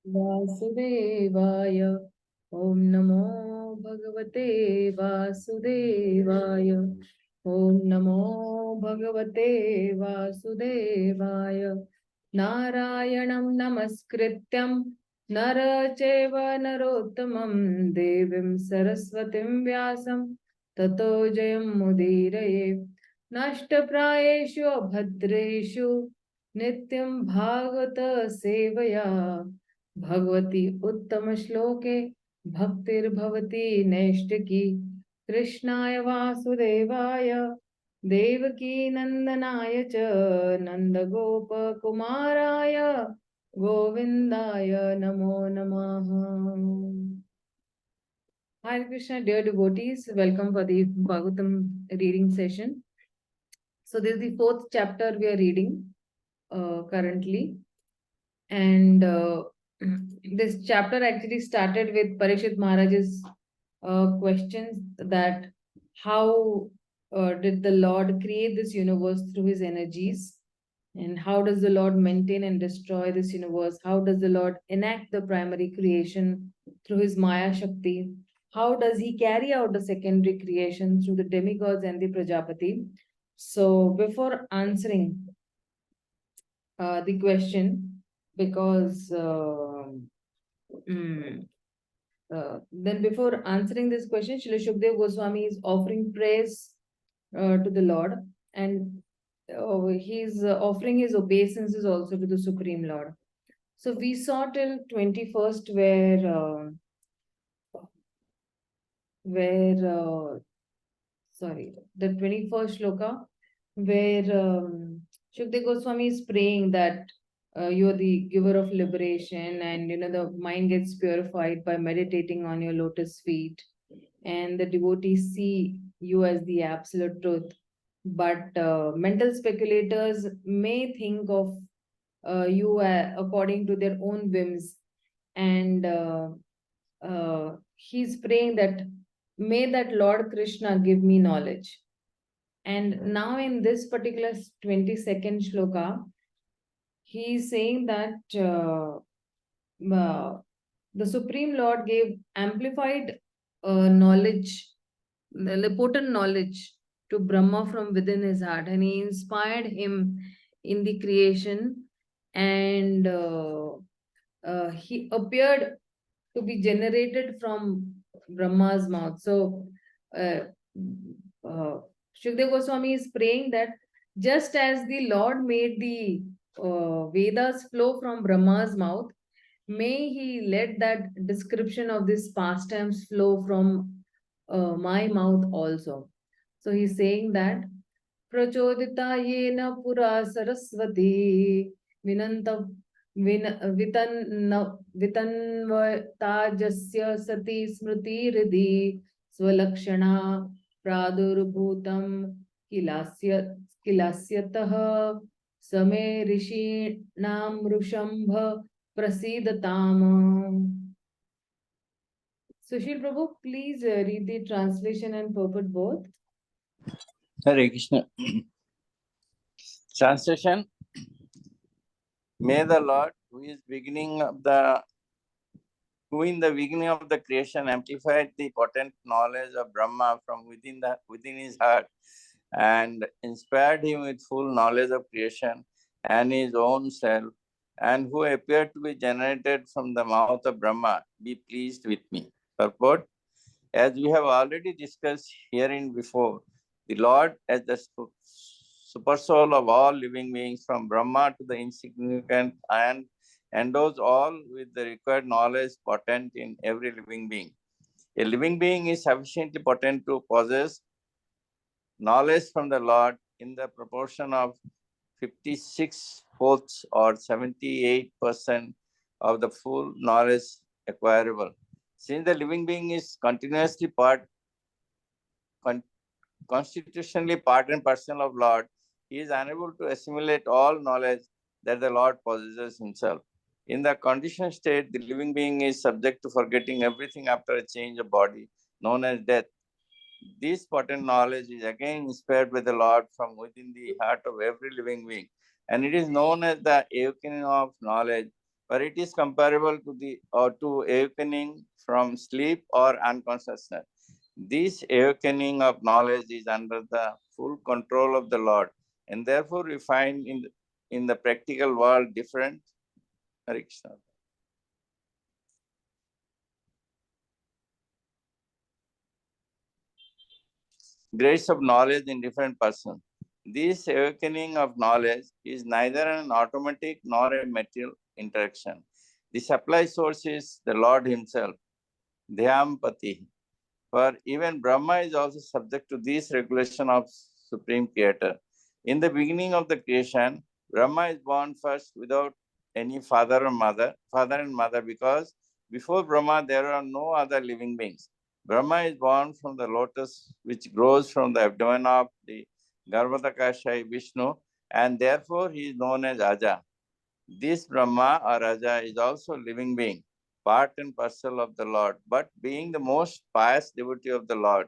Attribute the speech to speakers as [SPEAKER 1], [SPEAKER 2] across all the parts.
[SPEAKER 1] वासुदेवाय ॐ नमो भगवते वासुदेवाय ॐ नमो भगवते वासुदेवाय नारायणं नमस्कृत्यं नर चैव नरोत्तमं देवीं सरस्वतीं व्यासं ततो जयमुदीरये नष्टप्रायेषु अभद्रेषु नित्यं भागवत सेवया भगवती उत्तम श्लोके भक्तिर्भवती नैष्टिकी कृष्णाय वासुदेवाय देवकी नंदनाय च नंदगोपकुमाराय गोविंदाय नमो नमः. Hare Krishna, dear devotees, welcome for the Bhagavatam reading session. So this is the fourth chapter we are reading currently, and this chapter actually started with Parishit Maharaj's questions that how did the Lord create this universe through his energies, and how does the Lord maintain and destroy this universe? How does the Lord enact the primary creation through his Maya Shakti? How does he carry out the secondary creation through the demigods and the Prajapati? So before answering the question, because then before answering this question, Srila Shukdev Goswami is offering praise to the Lord, and he's offering his obeisances also to the Supreme Lord. So we saw till 21st where sorry, the 21st shloka where Shukdev Goswami is praying that you are the giver of liberation, and the mind gets purified by meditating on your lotus feet, and the devotees see you as the absolute truth. But mental speculators may think of you according to their own whims, and he's praying that may that Lord Krishna give me knowledge. And now in this particular 22nd shloka, he is saying that the Supreme Lord gave amplified knowledge, the potent knowledge to Brahma from within his heart, and he inspired him in the creation, and he appeared to be generated from Brahma's mouth. So, uh, Shukdev Goswami is praying that just as the Lord made the Vedas flow from Brahma's mouth, may he let that description of this pastimes flow from my mouth also. So he's saying that Prachodita yena pura saraswati vinanta vitanvatajasya sati smriti ridhi swalakshana pradurubhutam kilasyatah same rishinam rushambha prasidatam. Sushil Prabhu, please read the translation and purport both.
[SPEAKER 2] Hare Krishna. Translation. May the Lord, who in the beginning of the creation amplified the potent knowledge of Brahma from within his heart and inspired him with full knowledge of creation and his own self, and who appeared to be generated from the mouth of Brahma, be pleased with me. Purport. As we have already discussed herein before, the Lord as the super soul of all living beings from Brahma to the insignificant and endows all with the required knowledge potent in every living being. A living being is sufficiently potent to possess knowledge from the Lord in the proportion of 56/4 or 78% of the full knowledge acquirable. Since the living being is constitutionally part and parcel of Lord, he is unable to assimilate all knowledge that the Lord possesses himself. In the conditioned state, the living being is subject to forgetting everything after a change of body, known as death. This potent knowledge is again inspired by the Lord from within the heart of every living being, and it is known as the awakening of knowledge but it is comparable to to awakening from sleep or unconsciousness. This awakening of knowledge is under the full control of the Lord, and therefore we find in the practical world different. Hare Krishna. Grades of knowledge in different persons. This awakening of knowledge is neither an automatic nor a material interaction. The supply source is the Lord Himself, Dhyampati. For even Brahma is also subject to this regulation of Supreme Creator. In the beginning of the creation, Brahma is born first without any father and mother, because before Brahma there are no other living beings. Brahma is born from the lotus which grows from the abdomen of the Garbhodakashayi Vishnu, and therefore he is known as Aja. This Brahma or Aja is also a living being, part and parcel of the Lord, but being the most pious devotee of the Lord.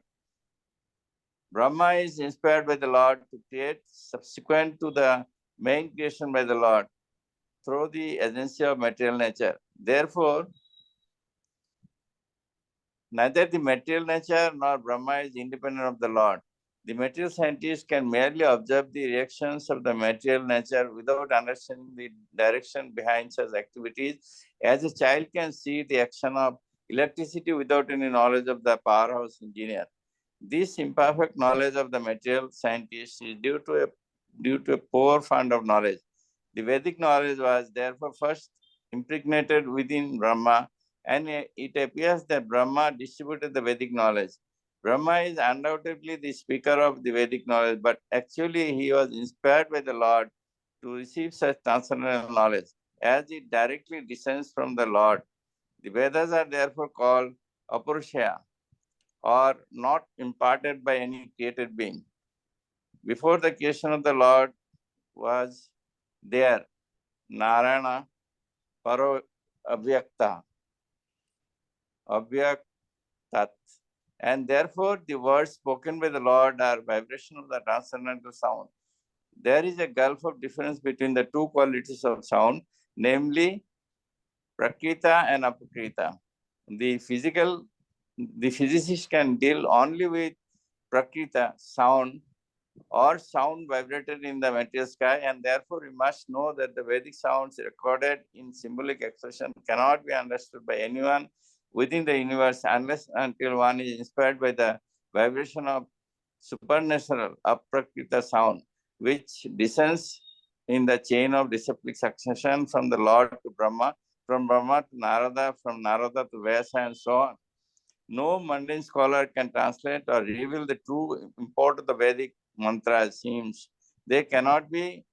[SPEAKER 2] Brahma is inspired by the Lord to create subsequent to the main creation by the Lord through the agency of material nature. Therefore, neither the material nature nor Brahma is independent of the Lord. The material scientist can merely observe the reactions of the material nature without understanding the direction behind such activities, as a child can see the action of electricity without any knowledge of the powerhouse engineer. This imperfect knowledge of the material scientist is due to a poor fund of knowledge. The Vedic knowledge was therefore first impregnated within Brahma, and it appears that Brahma distributed the Vedic knowledge. Brahma is undoubtedly the speaker of the Vedic knowledge, but actually he was inspired by the Lord to receive such transcendental knowledge, as it directly descends from the Lord. The Vedas are therefore called Apurushaya, or not imparted by any created being. Before the creation of the Lord was there, Narayana, Paro Avyakta, Avyaktat. And therefore, the words spoken by the Lord are vibration of the transcendental sound. There is a gulf of difference between the two qualities of sound, namely Prakrita and Apakrita. The physicist can deal only with Prakrita, sound, or sound vibrated in the material sky, and therefore we must know that the Vedic sounds recorded in symbolic expression cannot be understood by anyone within the universe unless until one is inspired by the vibration of supernatural aprakrita sound, which descends in the chain of disciplic succession from the Lord to Brahma, from Brahma to Narada, from Narada to Vyasa, and so on. No mundane scholar can translate or reveal the true import of the Vedic mantra, it seems. They cannot be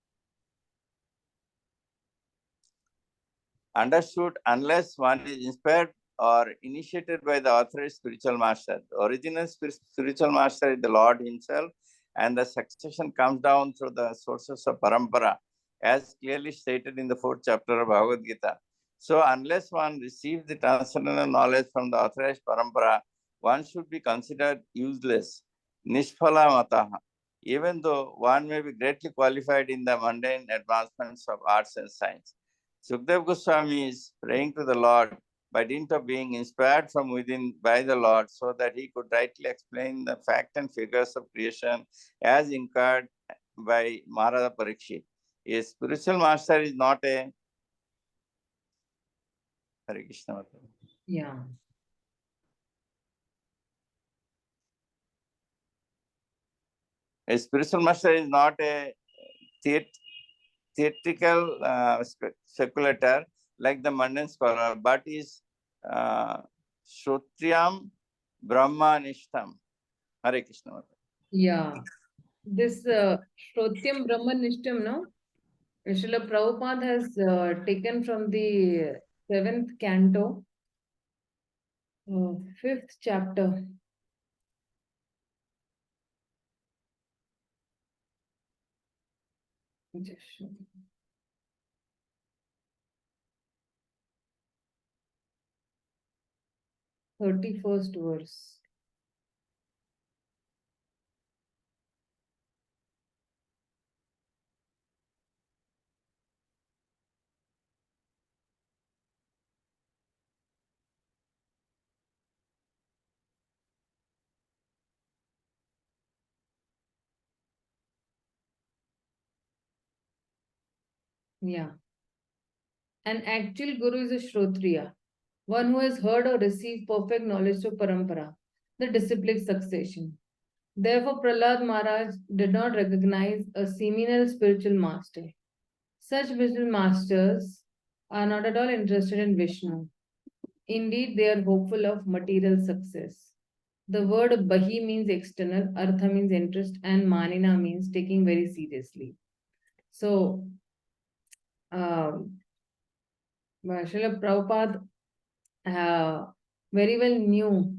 [SPEAKER 2] understood unless one is inspired or initiated by the authorized spiritual master. The original spiritual master is the Lord Himself, and the succession comes down through the sources of parampara, as clearly stated in the 4th chapter of Bhagavad-gītā. So, unless one receives the transcendental knowledge from the authorized parampara, one should be considered useless, nishphala mataha, even though one may be greatly qualified in the mundane advancements of arts and science. Sukdev Goswami is praying to the Lord by dint of being inspired from within by the Lord, so that he could rightly explain the fact and figures of creation as inquired by Maharaja Parikshit. A spiritual master is not a Hare Krishna.
[SPEAKER 1] Yeah.
[SPEAKER 2] A spiritual master is not a theatrical speculator like the mundane scholar, but is Shrotriyam Brahma Nishtam. Hare Krishna.
[SPEAKER 1] Yeah. This Shrotyam Brahmanishtam, no? Srila Prabhupada has taken from the 7th canto, 5th chapter. Just show. 31st verse. Yeah. An actual guru is a Shrotriya, one who has heard or received perfect knowledge through parampara, the disciplic succession. Therefore, Prahlad Maharaj did not recognize a seminal spiritual master. Such spiritual masters are not at all interested in Vishnu. Indeed, they are hopeful of material success. The word Bahi means external, Artha means interest, and Manina means taking very seriously. So, Srila Prabhupada very well knew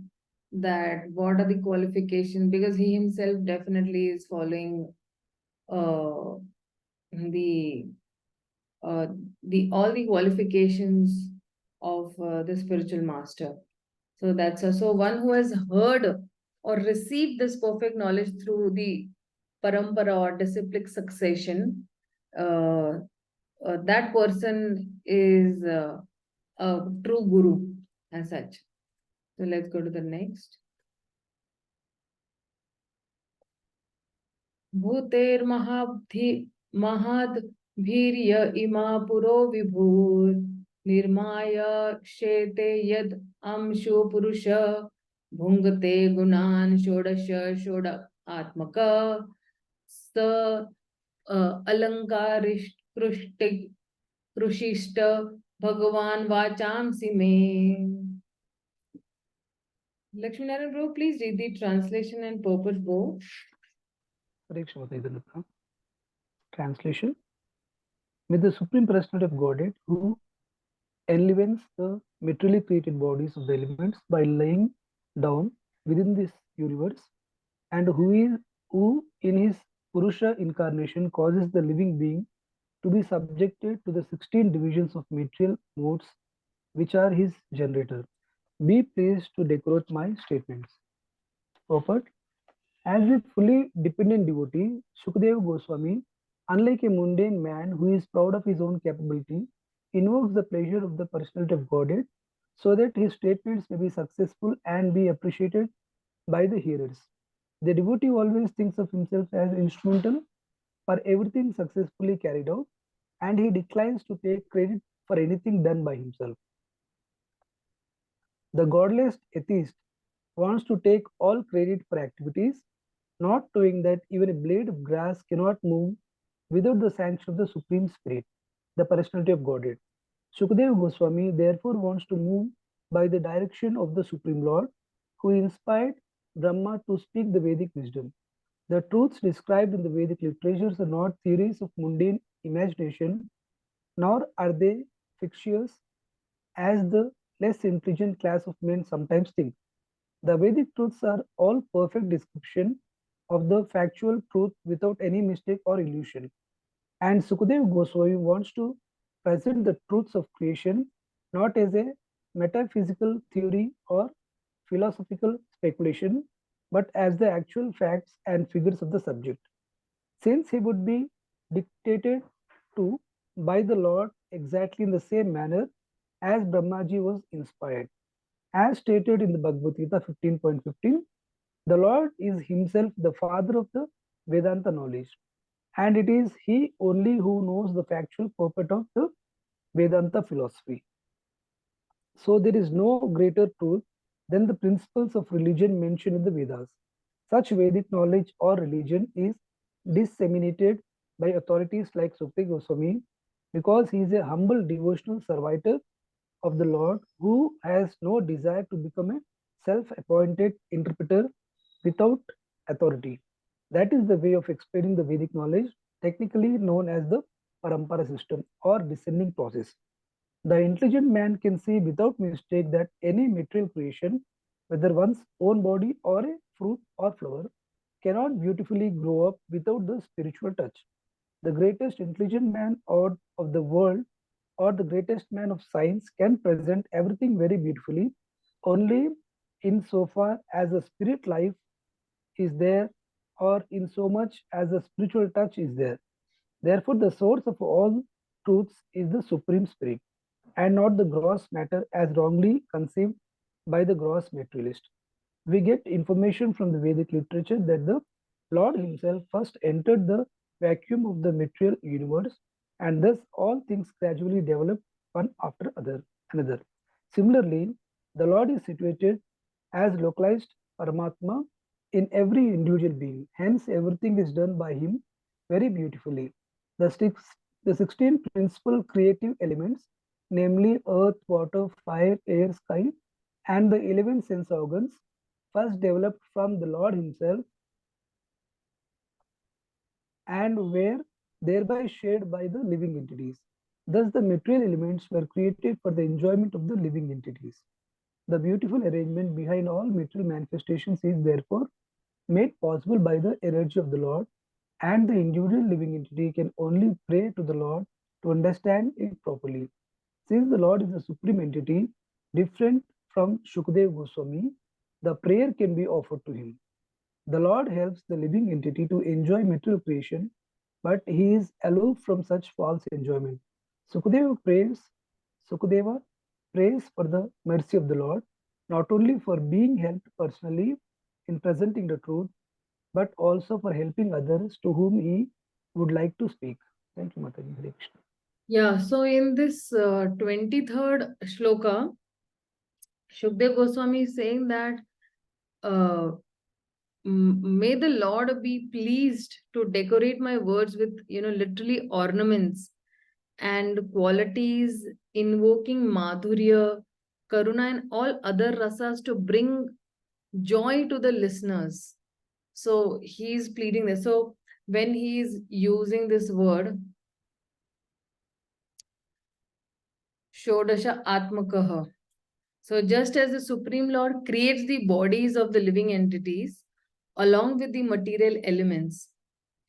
[SPEAKER 1] that what are the qualifications, because he himself definitely is following uh, the all the qualifications of the spiritual master. So that's so one who has heard or received this perfect knowledge through the parampara or disciplic succession. That person is a true guru as such. So let's go to the next. Bhuter mahadbhirya ima puro vibhur nirmaya kshete yad amshu purusha bhungate gunan shodasha shoda atmaka sa alankarish krushishta bhagavan vachamsi me. Lakshmi Narayan Prabhu, please read the translation and purport both.
[SPEAKER 3] Translation. May the Supreme Personality of Godhead, who enlivens the materially created bodies of the elements by lying down within this universe, and who in his Purusha incarnation causes the living being to be subjected to the 16 divisions of material modes which are his generator, be pleased to decorate my statements. Purport. As a fully dependent devotee, Shukadeva Goswami, unlike a mundane man who is proud of his own capability, invokes the pleasure of the personality of Godhead so that his statements may be successful and be appreciated by the hearers. The devotee always thinks of himself as instrumental for everything successfully carried out, and he declines to take credit for anything done by himself. The godless atheist wants to take all credit for activities, not knowing that even a blade of grass cannot move without the sanction of the Supreme Spirit, the personality of Godhead. Shukadeva Goswami therefore wants to move by the direction of the Supreme Lord, who inspired Brahma to speak the Vedic wisdom. The truths described in the Vedic literatures are not theories of mundane imagination, nor are they fictitious as the less intelligent class of men sometimes think. The Vedic truths are all perfect description of the factual truth without any mistake or illusion. And Sukadeva Goswami wants to present the truths of creation not as a metaphysical theory or philosophical speculation, but as the actual facts and figures of the subject. Since he would be dictated to by the Lord exactly in the same manner as Brahmaji was inspired. As stated in the Bhagavad-gītā 15.15, the Lord is himself the father of the Vedanta knowledge, and it is he only who knows the factual purport of the Vedanta philosophy. So there is no greater truth than the principles of religion mentioned in the Vedas. Such Vedic knowledge or religion is disseminated by authorities like Sukadeva Goswami because he is a humble devotional servitor of the Lord who has no desire to become a self-appointed interpreter without authority. That is the way of explaining the Vedic knowledge, technically known as the parampara system or descending process. The intelligent man can see without mistake that any material creation, whether one's own body or a fruit or flower, cannot beautifully grow up without the spiritual touch. The greatest intelligent man of the world or the greatest man of science can present everything very beautifully only in so far as the spirit life is there or in so much as the spiritual touch is there. Therefore, the source of all truths is the Supreme Spirit and not the gross matter as wrongly conceived by the gross materialist. We get information from the Vedic literature that the Lord himself first entered the vacuum of the material universe and thus all things gradually develop one after another. Similarly, the Lord is situated as localized Paramatma in every individual being. Hence, everything is done by Him very beautifully. The 16 principal creative elements, namely earth, water, fire, air, sky, and the 11 sense organs, first developed from the Lord Himself and were thereby shared by the living entities. Thus, the material elements were created for the enjoyment of the living entities. The beautiful arrangement behind all material manifestations is therefore made possible by the energy of the Lord, and the individual living entity can only pray to the Lord to understand it properly. Since the Lord is a supreme entity, different from Shukadeva Goswami, the prayer can be offered to Him. The Lord helps the living entity to enjoy material creation, but He is aloof from such false enjoyment. Sukadeva prays for the mercy of the Lord, not only for being helped personally in presenting the truth, but also for helping others to whom he would like to speak. Thank you, Mataji. Hare Krishna.
[SPEAKER 1] Yeah, so in this 23rd shloka, Shukdev Goswami is saying that may the Lord be pleased to decorate my words with, literally ornaments and qualities invoking madhurya, karuna, and all other rasas to bring joy to the listeners. So he's pleading this. So when he's using this word, Shodasha Atmakaha. So just as the Supreme Lord creates the bodies of the living entities along with the material elements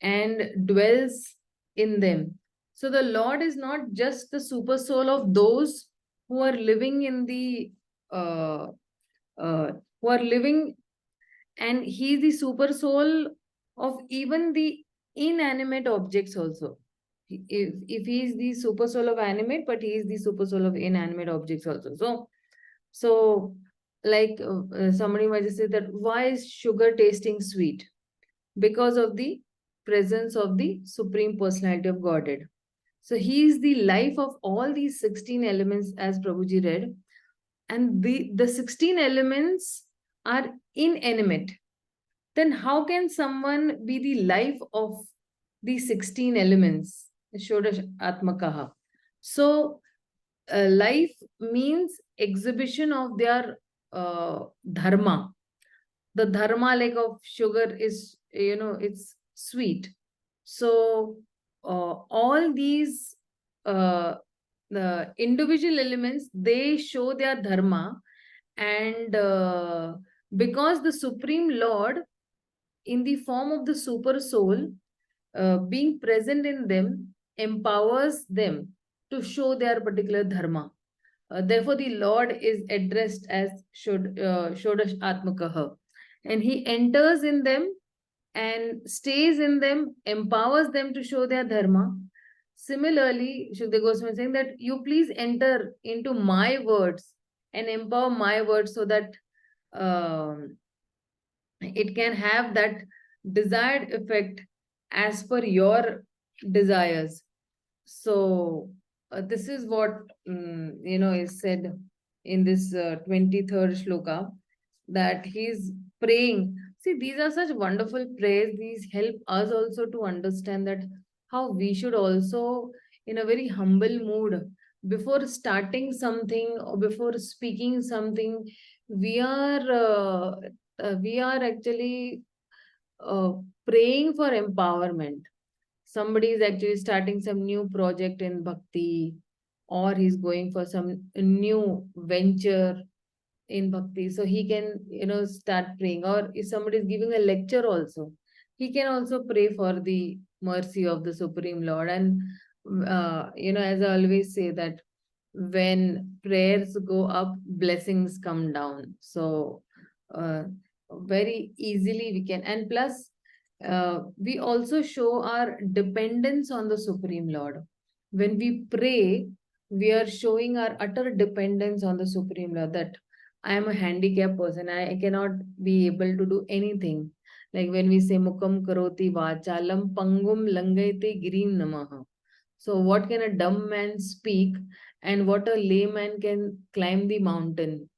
[SPEAKER 1] and dwells in them. So the Lord is not just the super soul of those who are living in the who are living, and he is the super soul of even the inanimate objects also. If he is the super soul of animate, but he is the super soul of inanimate objects also. So like somebody might just say that why is sugar tasting sweet? Because of the presence of the Supreme Personality of Godhead. So he is the life of all these 16 elements, as Prabhuji read. And the 16 elements are inanimate. Then how can someone be the life of the 16 elements? Shodash Atmakaha. So life means exhibition of their dharma. The dharma like of sugar is, it's sweet. So all these the individual elements, they show their dharma, and because the Supreme Lord in the form of the super soul being present in them empowers them to show their particular dharma. Therefore the Lord is addressed as Shodash Atmakaha, and he enters in them and stays in them, empowers them to show their dharma. Similarly, Shukdev Goswami is saying that you please enter into my words and empower my words so that it can have that desired effect as per your desires. So this is what is said in this 23rd shloka, that he's praying. See, these are such wonderful prayers. These help us also to understand that how we should also, in a very humble mood, before starting something or before speaking something, we are actually praying for empowerment. Somebody is actually starting some new project in bhakti, or he's going for some new venture in bhakti, so he can start praying. Or if somebody is giving a lecture also, he can also pray for the mercy of the Supreme Lord. And as I always say, that when prayers go up, blessings come down. So very easily we can. And plus we also show our dependence on the Supreme Lord. When we pray, we are showing our utter dependence on the Supreme Lord, that I am a handicapped person. I cannot be able to do anything. Like when we say Mukam Karoti Vachalam Pangum Langaite Girim Namaha. So what can a dumb man speak, and what a layman can climb the mountain?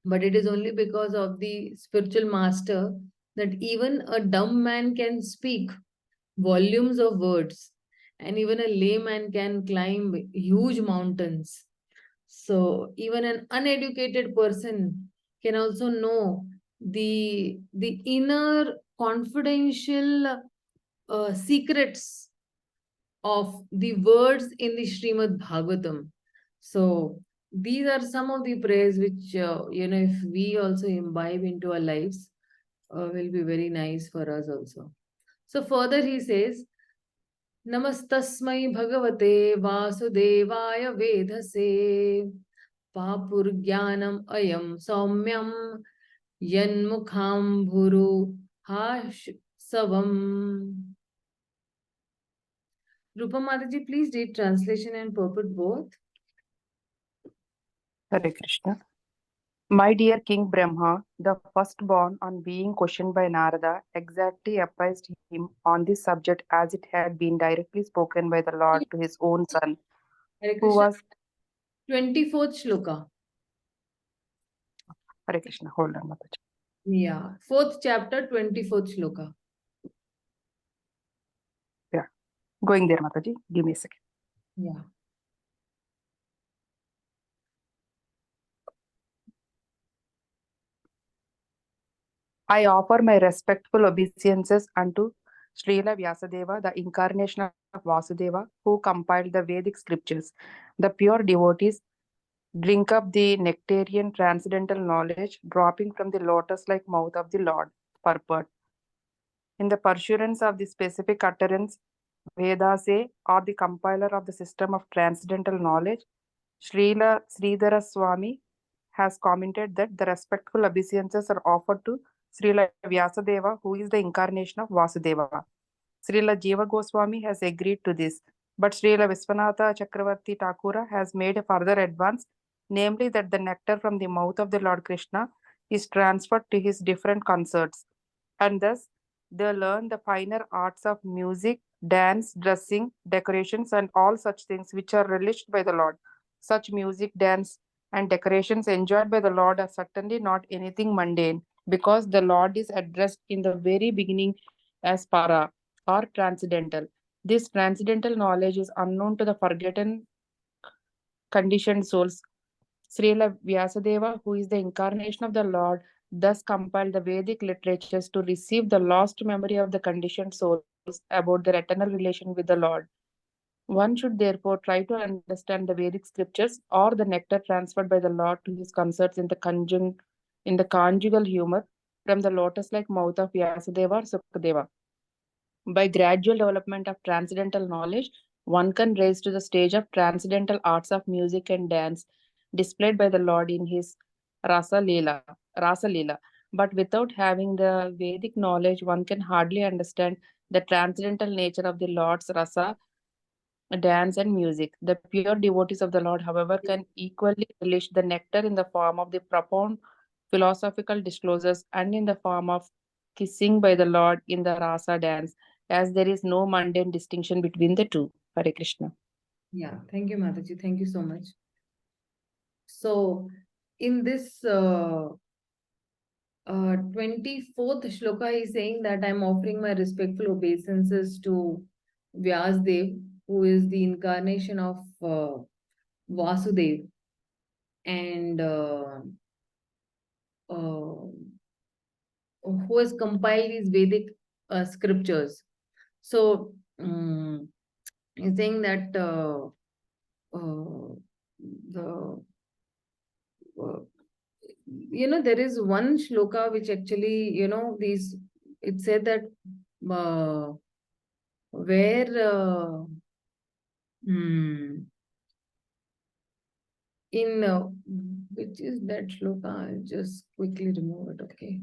[SPEAKER 1] But it is only because of the spiritual master that even a dumb man can speak volumes of words, and even a layman can climb huge mountains. So even an uneducated person can also know the inner confidential secrets of the words in the Śrīmad Bhāgavatam. So these are some of the prayers which if we also imbibe into our lives, will be very nice for us also. So further he says, Namastasmai Bhagavate Vasudevaya Vedhase Papurgyanam Ayam Saumyam Yanmukham Bhuru Hash Savam. Rupa Mataji, please read translation and purport both.
[SPEAKER 4] Hare Krishna. My dear King Brahma, the firstborn, on being questioned by Narada, exactly apprised him on this subject as it had been directly spoken by the Lord to his own son,
[SPEAKER 1] Hare
[SPEAKER 4] who
[SPEAKER 1] Krishna.
[SPEAKER 4] was
[SPEAKER 1] 24th shloka.
[SPEAKER 4] Hare Krishna. Hold on, Mataji.
[SPEAKER 1] Yeah. 4th chapter, 24th shloka.
[SPEAKER 4] Yeah. Going there, Mataji. Give me a second.
[SPEAKER 1] Yeah.
[SPEAKER 4] I offer my respectful obeisances unto Srila Vyasadeva, the incarnation of Vasudeva, who compiled the Vedic scriptures. The pure devotees drink up the nectarian transcendental knowledge dropping from the lotus-like mouth of the Lord. Purport. In the pursuance of the specific utterance, Vedase, or the compiler of the system of transcendental knowledge, Srila Sridhara Swami has commented that the respectful obeisances are offered to Srila Vyasadeva, who is the incarnation of Vasudeva. Srila Jiva Goswami has agreed to this, but Srila Viswanatha Chakravarti Thakura has made a further advance, namely that the nectar from the mouth of the Lord Krishna is transferred to his different concerts, and thus they learn the finer arts of music, dance, dressing, decorations, and all such things which are relished by the Lord. Such music, dance, and decorations enjoyed by the Lord are certainly not anything mundane, because the Lord is addressed in the very beginning as para, or transcendental. This transcendental knowledge is unknown to the forgotten conditioned souls. Srila Vyasadeva, who is the incarnation of the Lord, thus compiled the Vedic literatures to receive the lost memory of the conditioned souls about their eternal relation with the Lord. One should therefore try to understand the Vedic scriptures or the nectar transferred by the Lord to his concerts in the conjugal humor from the lotus-like mouth of Vyasadeva or Sukadeva. By gradual development of transcendental knowledge, one can rise to the stage of transcendental arts of music and dance displayed by the Lord in his Rasa Leela. But without having the Vedic knowledge, one can hardly understand the transcendental nature of the Lord's Rasa, dance, and music. The pure devotees of the Lord, however, can equally relish the nectar in the form of the profound philosophical disclosures and in the form of kissing by the Lord in the Rasa dance, as there is no mundane distinction between the two. Hare Krishna.
[SPEAKER 1] Yeah. Thank you, Mataji. Thank you so much. So in this 24th shloka, he is saying that I am offering my respectful obeisances to Vyasdev, who is the incarnation of Vasudev, and who has compiled these Vedic scriptures. So he's saying that the there is one shloka which actually these it said that where in which is that shloka? I'll just quickly remove it. Okay.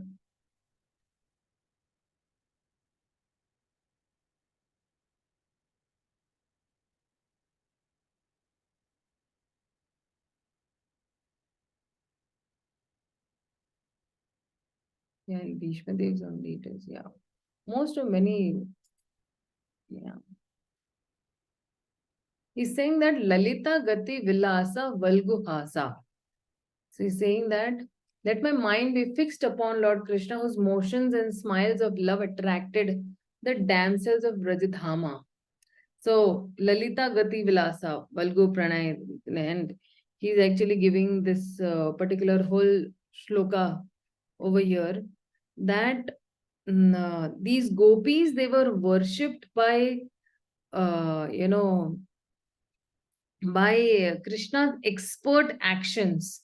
[SPEAKER 1] Yeah, in Bhishma Dev's only it is. Yeah. Most of many. Yeah. He's saying that Lalita Gati Vilasa Valguhasa. So he's saying that let my mind be fixed upon Lord Krishna, whose motions and smiles of love attracted the damsels of Brajadhama. So Lalita Gati Vilasa, Valgu Pranay, and he's actually giving this particular whole shloka over here that these gopis, they were worshipped by by Krishna's expert actions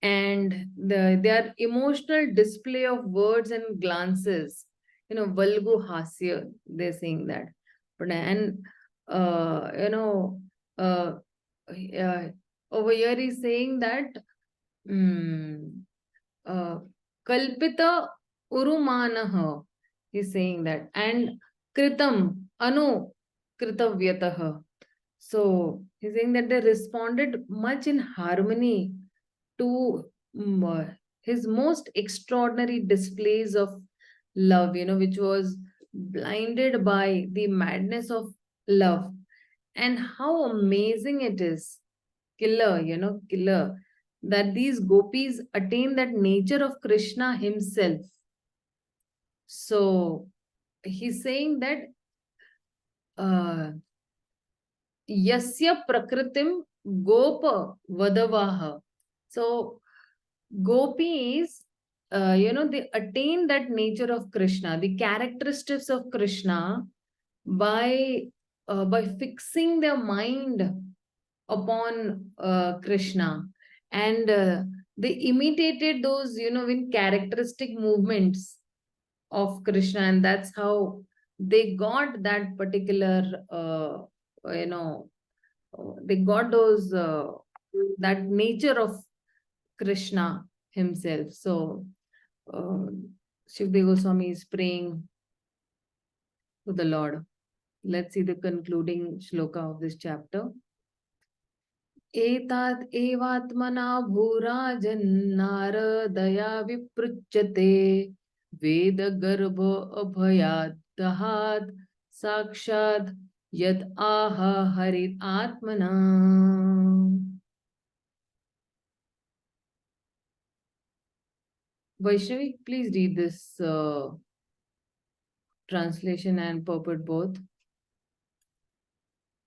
[SPEAKER 1] and their emotional display of words and glances, Valgu Hasya, they're saying that. But and uh, you know, uh, uh, over here he's saying that uh, Kalpita Urumanaha, he's saying that, and Kritam Anu Kritavyataha. So he's saying that they responded much in harmony to his most extraordinary displays of love, which was blinded by the madness of love. And how amazing it is, killer, that these gopis attain that nature of Krishna himself. So he's saying that Yasya Prakritim Gopa Vadavaha. So gopis, they attain that nature of Krishna, the characteristics of Krishna by fixing their mind upon Krishna, and they imitated those, in characteristic movements of Krishna, and that's how they got that particular, you know, they got those that nature of Krishna himself. So uh, Shivdev Goswami is praying to the Lord. Let's see the concluding shloka of this chapter. एतात् एवात्मना भूराजन्नारदया विपृच्छते Vedgarbh अभयाद् साक्षात् यत् आह हरित आत्मना. Vaishnavi, please read this translation and purport both.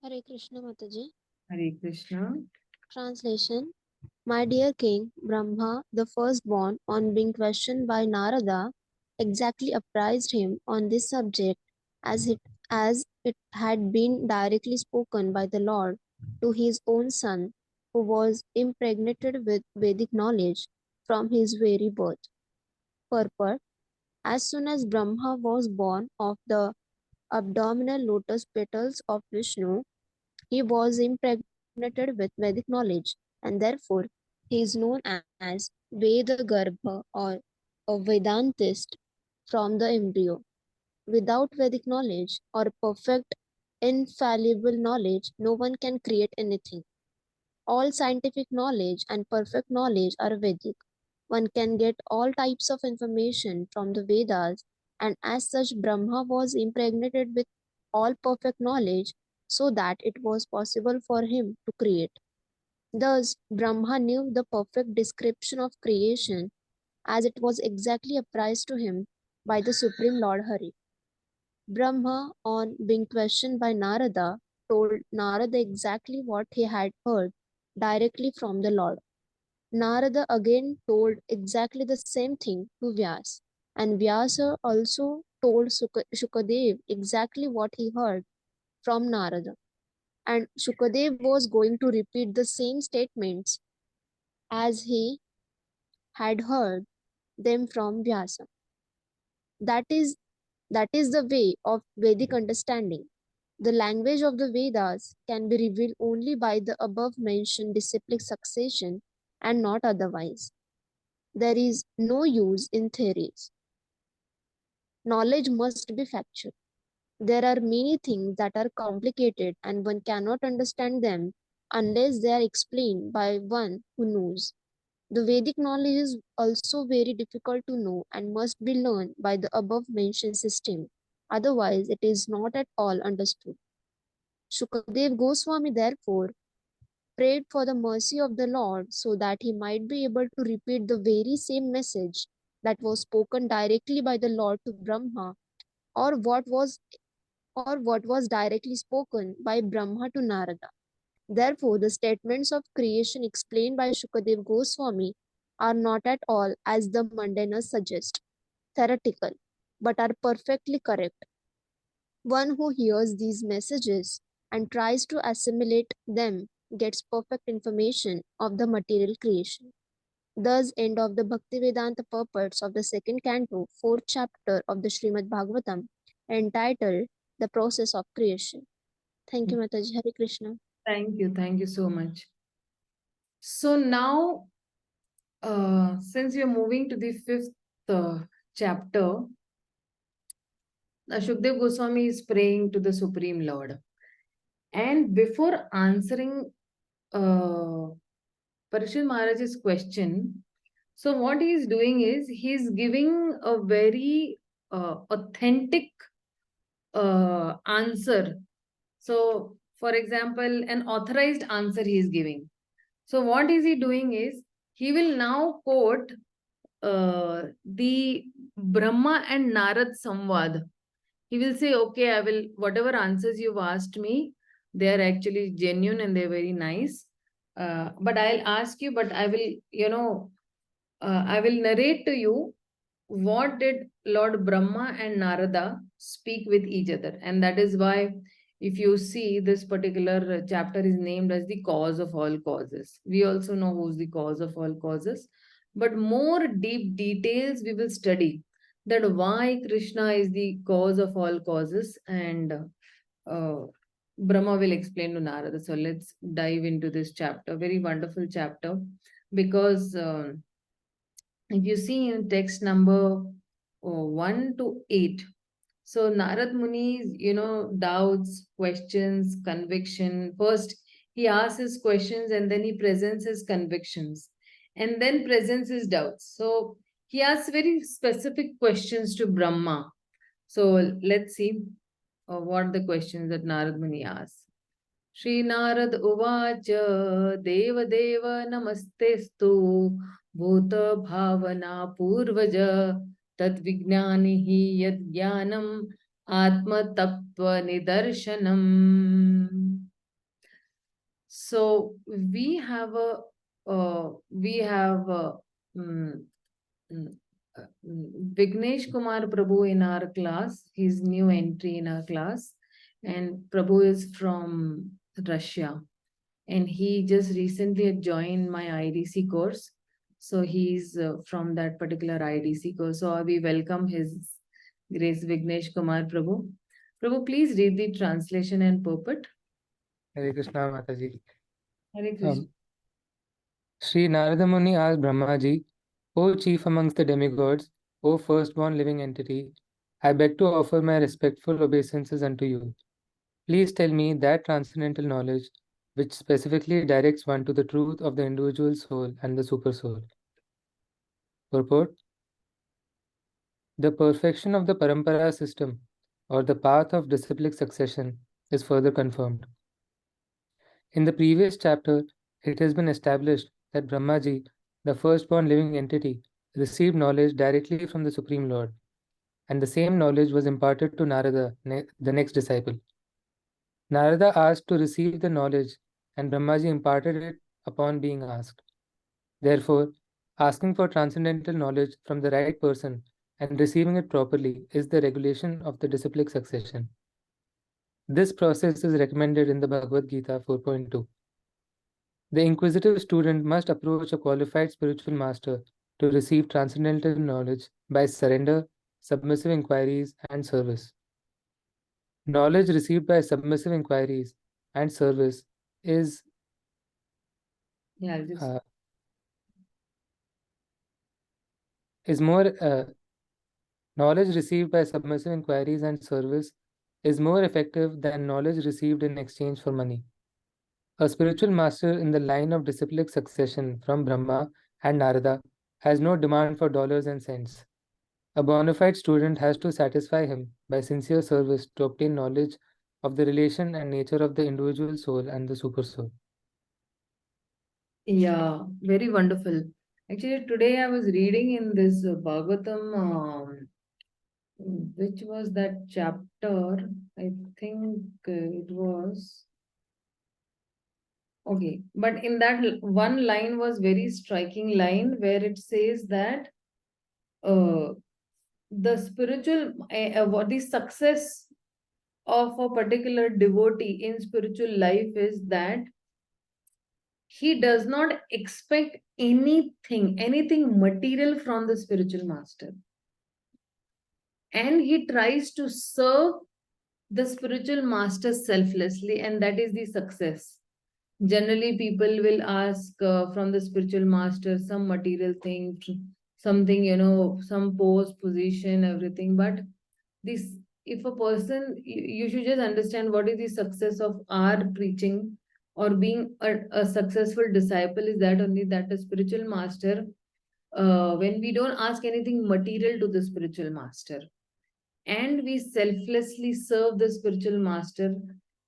[SPEAKER 5] Hare Krishna Mataji.
[SPEAKER 1] Hare Krishna.
[SPEAKER 5] Translation. My dear King, Brahma, the firstborn, on being questioned by Narada, exactly apprised him on this subject as it had been directly spoken by the Lord to his own son, who was impregnated with Vedic knowledge from his very birth. Purport. As soon as Brahma was born of the abdominal lotus petals of Vishnu, he was impregnated with Vedic knowledge, and therefore he is known as Vedagarbha or a Vedantist from the embryo. Without Vedic knowledge or perfect infallible knowledge, no one can create anything. All scientific knowledge and perfect knowledge are Vedic. One can get all types of information from the Vedas, and as such, Brahma was impregnated with all perfect knowledge so that it was possible for him to create. Thus, Brahma knew the perfect description of creation as it was exactly apprised to him by the Supreme Lord Hari. Brahma, on being questioned by Narada, told Narada exactly what he had heard directly from the Lord. Narada again told exactly the same thing to Vyas, and Vyasa also told Shukadev exactly what he heard from Narada. And Shukadev was going to repeat the same statements as he had heard them from Vyasa. That is the way of Vedic understanding. The language of the Vedas can be revealed only by the above mentioned disciplic succession and not otherwise. There is no use in theories. Knowledge must be factual. There are many things that are complicated and one cannot understand them unless they are explained by one who knows. The Vedic knowledge is also very difficult to know and must be learned by the above mentioned system. Otherwise, it is not at all understood. Shukadev Goswami therefore prayed for the mercy of the Lord so that he might be able to repeat the very same message that was spoken directly by the Lord to Brahma, or what was directly spoken by Brahma to Narada. Therefore, the statements of creation explained by Shukadev Goswami are not at all, as the mundaners suggest, theoretical, but are perfectly correct. One who hears these messages and tries to assimilate them gets perfect information of the material creation. Thus, end of the Bhaktivedanta purports of the second canto, fourth chapter of the Śrīmad-Bhāgavatam, entitled The Process of Creation. Thank you, Mataji. Hare Krishna.
[SPEAKER 1] Thank you so much. So now, since we are moving to the fifth chapter, Shukdev Goswami is praying to the Supreme Lord. And before answering Parishad Maharaj's question, so what he is doing is he is giving a very authentic answer. So, for example, an authorized answer he is giving. So, what is he doing is he will now quote the Brahma and Narad Samvad. He will say, okay, I will, whatever answers you've asked me, they are actually genuine and they're very nice. But I'll ask you, but I will, I will narrate to you what did Lord Brahma and Narada speak with each other. And that is why, if you see, this particular chapter is named as the cause of all causes. We also know who's the cause of all causes, but more deep details we will study, that why Krishna is the cause of all causes, and Brahma will explain to Narada. So let's dive into this chapter. Very wonderful chapter, because if you see in text number 1 to 8, so Narad Muni's, doubts, questions, conviction. First, he asks his questions and then he presents his convictions and then presents his doubts. So he asks very specific questions to Brahma. So let's see what the questions that Narad Muni asks. Shri Narad Uvacha Deva Deva Namastestu Bhuta Bhavana Purvaja Tat Vijnanihi Yad Jnanam Atma Tattva Nidarshanam. So we have Vignesh Kumar Prabhu in our class. He's new entry in our class, and Prabhu is from Russia, and he just recently joined my IDC course. So he's from that particular IDC course. So we welcome His Grace Vignesh Kumar Prabhu. Prabhu, please read the translation and purport.
[SPEAKER 6] Hare Krishna Mataji.
[SPEAKER 1] Hare Krishna.
[SPEAKER 6] Sri Narada Muni asked Brahmaji, O chief amongst the demigods, O firstborn living entity, I beg to offer my respectful obeisances unto you. Please tell me that transcendental knowledge which specifically directs one to the truth of the individual soul and the supersoul. Purport: the perfection of the parampara system, or the path of disciplic succession, is further confirmed. In the previous chapter, it has been established that Brahmaji, the firstborn living entity, received knowledge directly from the Supreme Lord, and the same knowledge was imparted to Narada, the next disciple. Narada asked to receive the knowledge, and Brahmaji imparted it upon being asked. Therefore, asking for transcendental knowledge from the right person and receiving it properly is the regulation of the disciplic succession. This process is recommended in the Bhagavad-gītā 4.2. The inquisitive student must approach a qualified spiritual master to receive transcendental knowledge by surrender, submissive inquiries, and service. Knowledge received by submissive inquiries and service is knowledge received by submissive inquiries and service is more effective than knowledge received in exchange for money. A spiritual master in the line of disciplic succession from Brahma and Narada has no demand for dollars and cents. A bona fide student has to satisfy him by sincere service to obtain knowledge of the relation and nature of the individual soul and the super soul.
[SPEAKER 1] Yeah, very wonderful. Actually, today I was reading in this Bhagavatam, which was that chapter? I think it was. Okay, but in that one line was very striking line where it says that the spiritual, what the success of a particular devotee in spiritual life is that he does not expect anything material from the spiritual master. And he tries to serve the spiritual master selflessly, and that is the success. Generally, people will ask from the spiritual master some material thing, something, some post, position, everything. But this, if a person, you should just understand what is the success of our preaching or being a successful disciple is that only that the spiritual master, when we don't ask anything material to the spiritual master, and we selflessly serve the spiritual master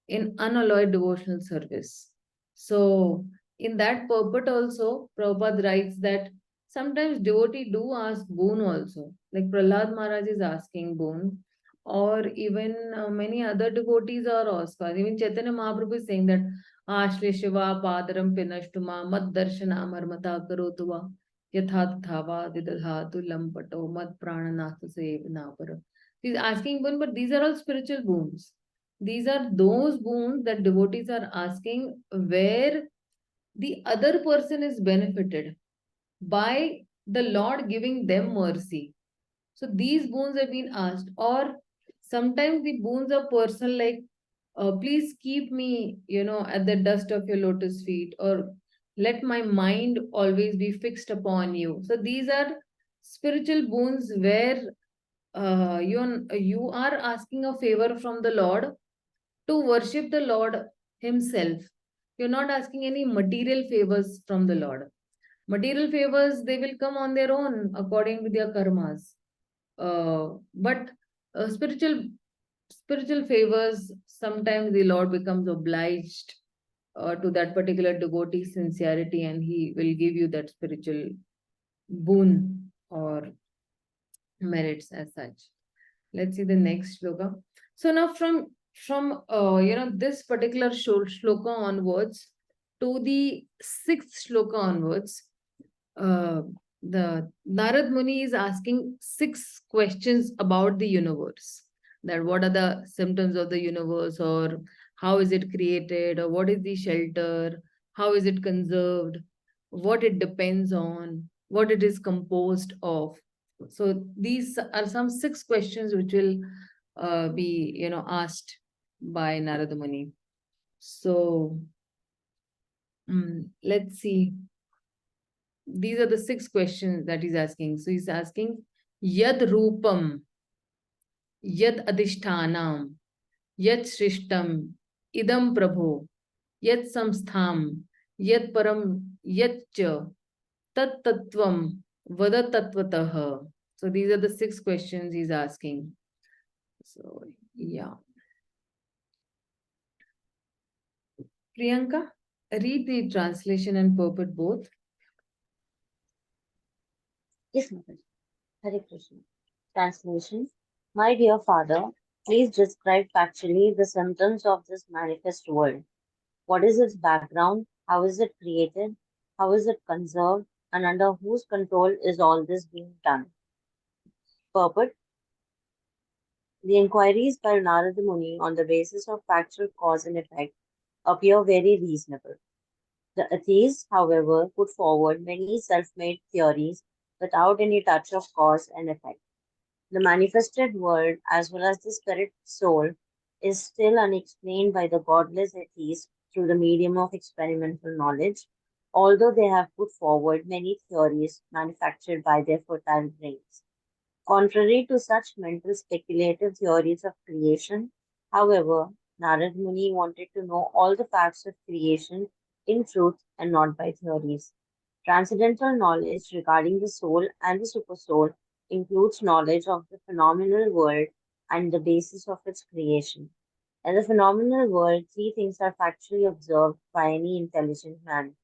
[SPEAKER 1] in unalloyed devotional service. So, in that purport also, Prabhupada writes that sometimes devotee do ask boon also. Like Prahlad Maharaj is asking boon, or even many other devotees are asking. Even Chaitanya Mahaprabhu is saying that Ashri Shiva Padaram Pinashtuma Mad Darshana Marmata Karotuva Yathat Thava Didadhatu Lampato Mad Prananatha Sevnapara. He's asking boon, but these are all spiritual boons. These are those boons that devotees are asking where the other person is benefited by the Lord giving them mercy. So these boons have been asked, or sometimes the boons are personal, like please keep me, at the dust of your lotus feet, or let my mind always be fixed upon you. So these are spiritual boons where you are asking a favor from the Lord to worship the Lord Himself. You're not asking any material favors from the Lord. Material favors, they will come on their own according to their karmas. But spiritual favors, sometimes the Lord becomes obliged to that particular devotee's sincerity, and He will give you that spiritual boon or merits as such. Let's see the next shloka. So now from this particular shloka onwards to the sixth shloka onwards, the Narad Muni is asking 6 questions about the universe. That what are the symptoms of the universe, or how is it created, or what is the shelter, how is it conserved, what it depends on, what it is composed of. So these are some 6 questions which will be asked by Narada Muni. So let's see. These are the 6 questions that he's asking. So he's asking Yad Rupam, Yad Adhishthanam, Yad Shrishtam, Idam Prabho, Yad Samstham, Yad Param, Yad Cha, Tat Tattvam, Vada Tattvatah. So these are the 6 questions he's asking. So yeah. Priyanka, read the translation and purport both.
[SPEAKER 7] Yes, Mataji. Hare Krishna. Translation. My dear Father, please describe factually the symptoms of this manifest world. What is its background? How is it created? How is it conserved? And under whose control is all this being done? Purport. The inquiries by Narada Muni on the basis of factual cause and effect appear very reasonable. The atheists, however, put forward many self-made theories without any touch of cause and effect. The manifested world, as well as the spirit soul, is still unexplained by the godless atheists through the medium of experimental knowledge, although they have put forward many theories manufactured by their fertile brains. Contrary to such mental speculative theories of creation, however, Narad Muni wanted to know all the facts of creation in truth and not by theories. Transcendental knowledge regarding the soul and the supersoul includes knowledge of the phenomenal world and the basis of its creation. In the phenomenal world, three things are factually observed by any intelligent man: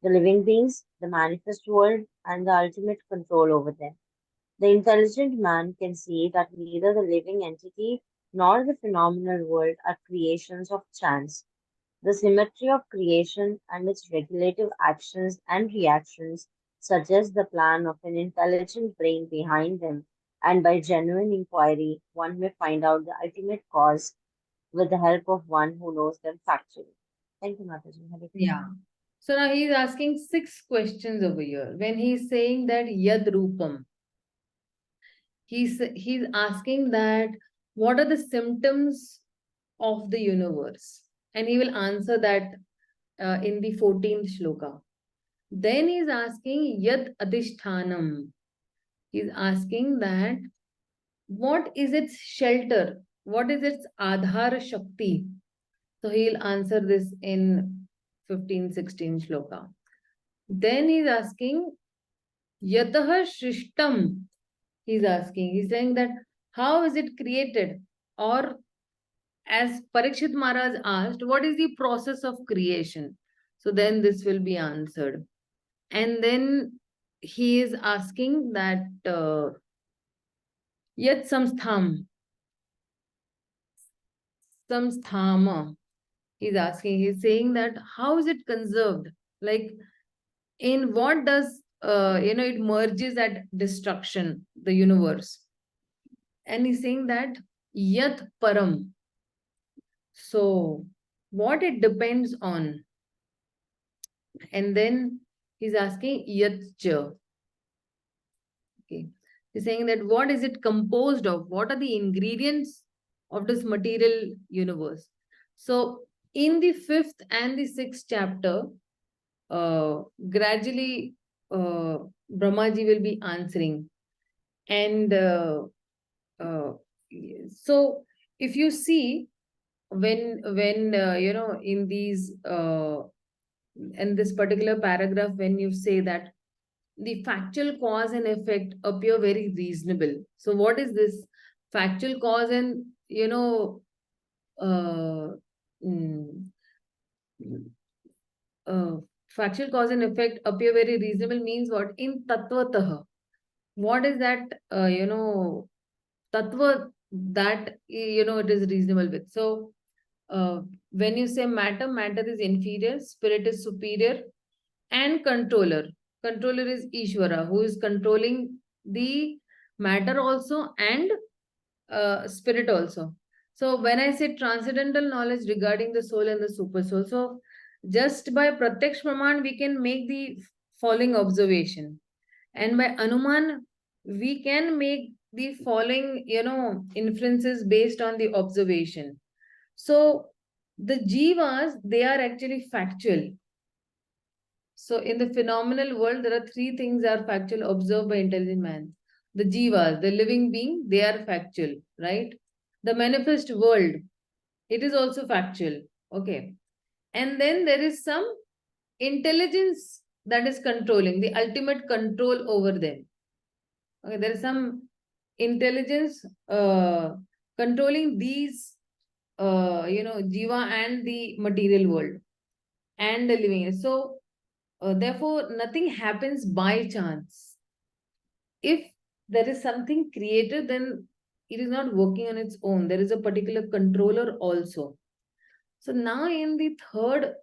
[SPEAKER 7] the living beings, the manifest world, and the ultimate control over them. The intelligent man can see that neither the living entity nor the phenomenal world are creations of chance. The symmetry of creation and its regulative actions and reactions suggest the plan of an intelligent brain behind them, and by genuine inquiry, one may find out the ultimate cause with the help of one who knows them factually. Thank you, Mataji. Hare Krishna.
[SPEAKER 1] Yeah. So now he's asking 6 questions over here. When he's saying that Yad Rupam, he's asking that what are the symptoms of the universe? And he will answer that in the 14th shloka. Then he's asking Yad Adhishthanam. He's asking that what is its shelter? What is its Adhar Shakti? So he'll answer this in 15, 16 shloka. Then he's asking Yatah Shrishtam. He's asking, he's saying that how is it created? Or as Parikshit Maharaj asked, what is the process of creation? So then this will be answered. And then he is asking that Yat Samstham. Samsthama. He's asking, he's saying that how is it conserved? Like in what does it merges at destruction, the universe. And he's saying that Yat Param. So what it depends on. And then he's asking Yat Cha. Okay. He's saying that what is it composed of? What are the ingredients of this material universe? So in the 5th and the 6th chapter, gradually Brahmaji will be answering. And so if you see when in these in this particular paragraph, when you say that the factual cause and effect appear very reasonable. So what is this factual cause and mm, factual cause and effect appear very reasonable means what? In tatvatah. What is that, tattva that, it is reasonable with. So, when you say matter, matter is inferior, spirit is superior, and controller. Controller is Ishvara, who is controlling the matter also and spirit also. So when I say transcendental knowledge regarding the soul and the super soul, so just by Pratyaksh Praman, we can make the following observation. And by Anuman, we can make the following, inferences based on the observation. So the jivas, they are actually factual. So in the phenomenal world, there are 3 things are factual observed by intelligent man. The jivas, the living being, they are factual, right? The manifest world, it is also factual. Okay. And then there is some intelligence that is controlling, the ultimate control over them. Okay, there is some intelligence controlling these, jiva and the material world and the living. So, therefore, nothing happens by chance. If there is something created, then it is not working on its own. There is a particular controller also. So now in the third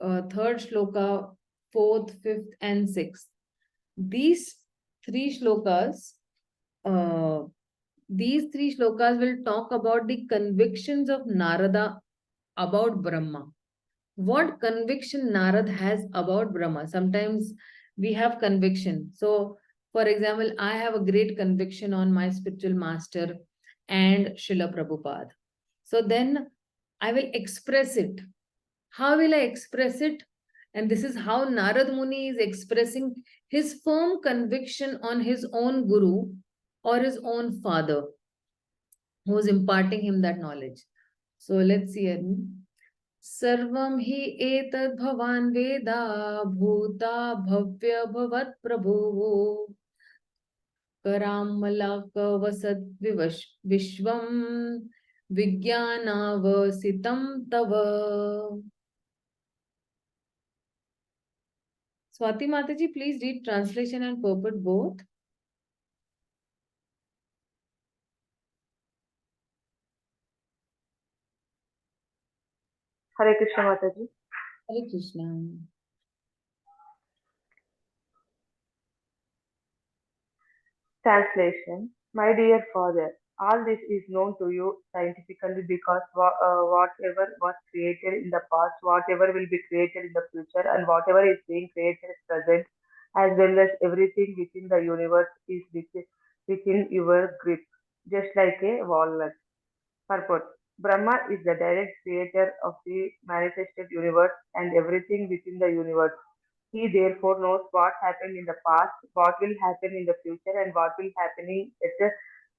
[SPEAKER 1] shloka, 4th, 5th, and 6th, these 3 shlokas, will talk about the convictions of Narada about Brahma. What conviction Narad has about Brahma? Sometimes we have conviction. So, for example, I have a great conviction on my spiritual master and Srila Prabhupada. So then I will express it. How will I express it? And this is how Narad Muni is expressing his firm conviction on his own guru or his own father who is imparting him that knowledge. So let's see it. सर्वं हि एतद् भवान् वेदा भूता भव्य भवत् प्रभुः करामलक वसद् विश्वं Vijnanavasitam tava. Swati Mataji, please read translation and purport both.
[SPEAKER 8] Hare Krishna Mataji.
[SPEAKER 1] Hare Krishna.
[SPEAKER 8] Translation. My dear Father, all this is known to you scientifically because whatever was created in the past, whatever will be created in the future, and whatever is being created at present, as well as everything within the universe is within your grip, just like a walnut. Purport. Brahma is the direct creator of the manifested universe and everything within the universe. He therefore knows what happened in the past, what will happen in the future, and what will happen at the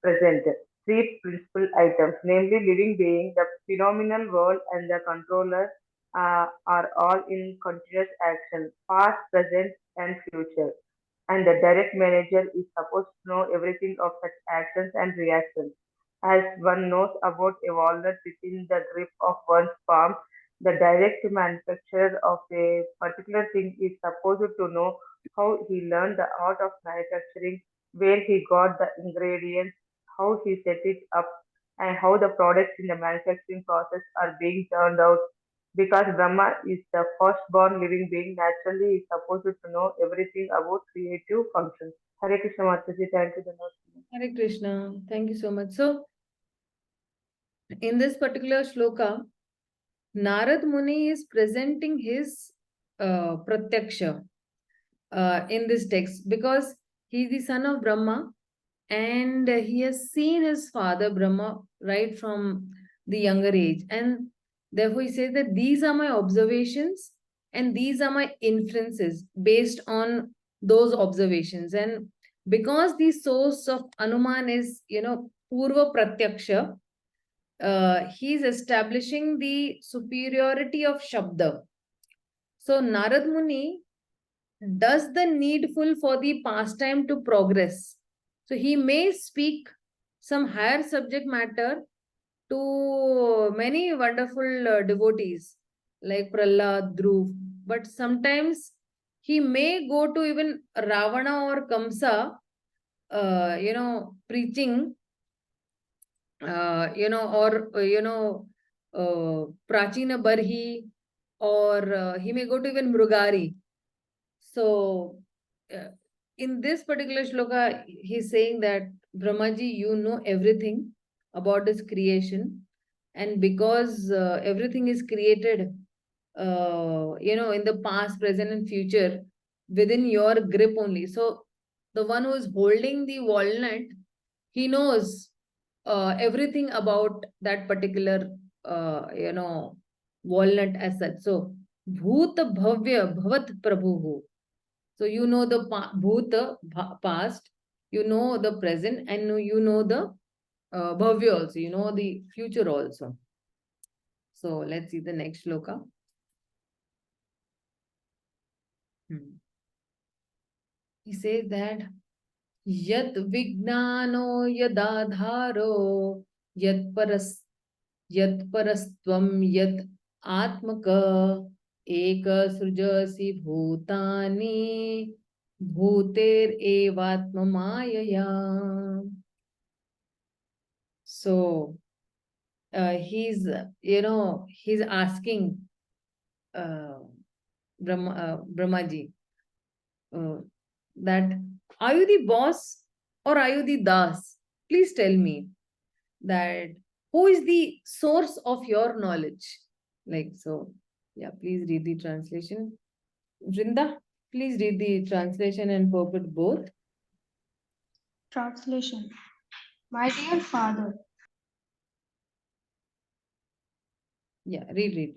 [SPEAKER 8] present. Three principal items, namely living being, the phenomenal world, and the controller, are all in continuous action, past, present, and future. And the direct manager is supposed to know everything of such actions and reactions. As one knows about a walnut within the grip of one's palm, the direct manufacturer of a particular thing is supposed to know how he learned the art of manufacturing, where he got the ingredients, how he set it up, and how the products in the manufacturing process are being turned out. Because Brahma is the firstborn living being, naturally is supposed to know everything about creative functions. Hare Krishna Mataji, thank you.
[SPEAKER 1] Hare Krishna. Thank you so much. So, in this particular shloka, Narad Muni is presenting his pratyaksha in this text because he is the son of Brahma and he has seen his father Brahma right from the younger age, and therefore he says that these are my observations and these are my inferences based on those observations. And because the source of Anuman is Purva Pratyaksha, he's establishing the superiority of Shabda. So Narad Muni does the needful for the pastime to progress. So he may speak some higher subject matter to many wonderful devotees like Prahlad, Dhruv, but sometimes he may go to even Ravana or Kamsa, preaching, Prachina Barhi, or he may go to even Mrugari. So, in this particular shloka, he's saying that Brahmaji, you know everything about his creation, and because everything is created, in the past, present, and future within your grip only. So, the one who is holding the walnut, he knows everything about that particular, walnut as such. So, Bhuta Bhavya Bhavat Prabhu. So you know the bhuta, past, you know the present, and you know the bhavya also, you know the future also. So let's see the next shloka. He says that Yat Vignano Yadadharo Yat Parastvam Yat Atmaka Eka Srujasi Bhutani Bhuter Evatma Mayaya. So he's asking Brahmaji that are you the boss or are you the das? Please tell me that who is the source of your knowledge? Like so, yeah, please read the translation. Vrinda, please read the translation and purport both.
[SPEAKER 9] Translation. My dear Father.
[SPEAKER 1] Yeah, read.